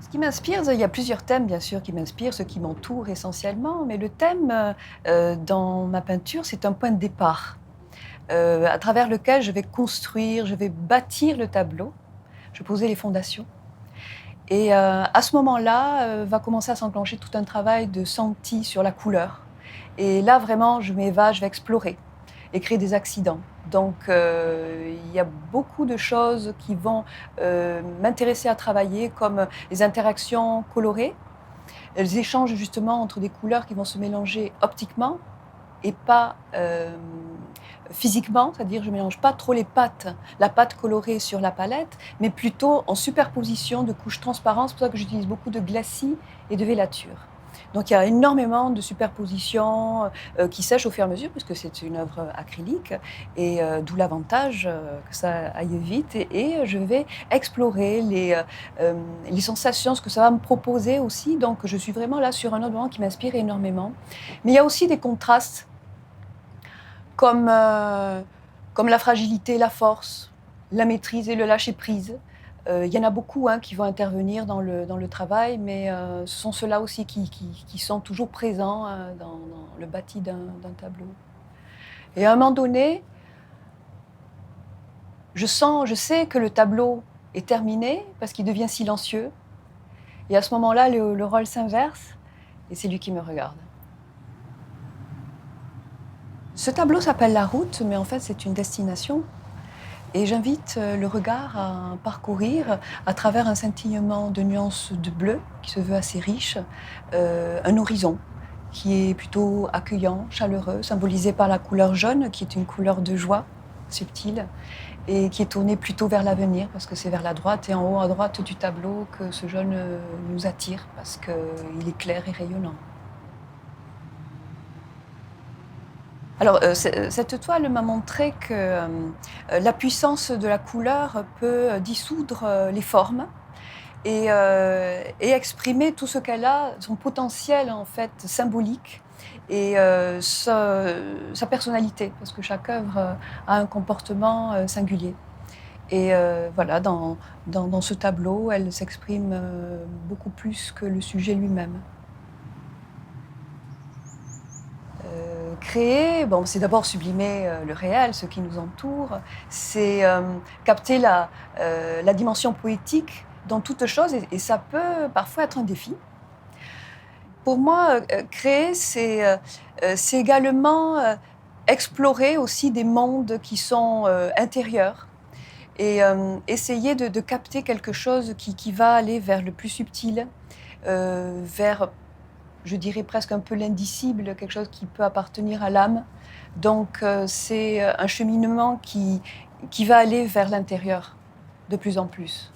Ce qui m'inspire, il y a plusieurs thèmes bien sûr qui m'inspirent, ceux qui m'entourent essentiellement, mais le thème, dans ma peinture, c'est un point de départ, à travers lequel je vais construire, je vais bâtir le tableau, je vais poser les fondations et à ce moment-là, va commencer à s'enclencher tout un travail de senti sur la couleur et là vraiment je m'évade, je vais explorer et créer des accidents. Donc il y a beaucoup de choses qui vont, m'intéresser à travailler comme les interactions colorées, les échanges justement entre des couleurs qui vont se mélanger optiquement et pas, physiquement. C'est-à-dire je ne mélange pas trop la pâte colorée sur la palette, mais plutôt en superposition de couches transparentes. C'est pour ça que j'utilise beaucoup de glacis et de vélature. Donc il y a énormément de superpositions, qui sèchent au fur et à mesure puisque c'est une œuvre acrylique et d'où l'avantage, que ça aille vite et je vais explorer les sensations, ce que ça va me proposer aussi. Donc je suis vraiment là sur un autre moment qui m'inspire énormément. Mais il y a aussi des contrastes comme, comme la fragilité, la force, la maîtrise et le lâcher-prise. Il y en a beaucoup, hein, qui vont intervenir dans le travail, mais ce sont ceux-là aussi qui sont toujours présents, dans le bâti d'un tableau. Et à un moment donné, je sais que le tableau est terminé parce qu'il devient silencieux et à ce moment-là, le rôle s'inverse et c'est lui qui me regarde. Ce tableau s'appelle La Route, mais en fait, c'est une destination. Et j'invite le regard à parcourir à travers un scintillement de nuances de bleu qui se veut assez riche, un horizon qui est plutôt accueillant, chaleureux, symbolisé par la couleur jaune qui est une couleur de joie subtile et qui est tourné plutôt vers l'avenir parce que c'est vers la droite et en haut à droite du tableau que ce jaune nous attire parce qu'il est clair et rayonnant. Alors, cette toile m'a montré que, la puissance de la couleur peut dissoudre, les formes et exprimer tout ce qu'elle a, son potentiel en fait symbolique et sa personnalité. Parce que chaque œuvre, a un comportement, singulier et voilà, dans ce tableau, elle s'exprime, beaucoup plus que le sujet lui-même. Créer, bon, c'est d'abord sublimer, le réel, ce qui nous entoure. C'est, capter la dimension poétique dans toute chose et ça peut parfois être un défi. Pour moi, créer, c'est également, explorer aussi des mondes qui sont, intérieurs et essayer de capter quelque chose qui va aller vers le plus subtil, vers je dirais presque un peu l'indicible, quelque chose qui peut appartenir à l'âme. Donc c'est, un cheminement qui va aller vers l'intérieur de plus en plus.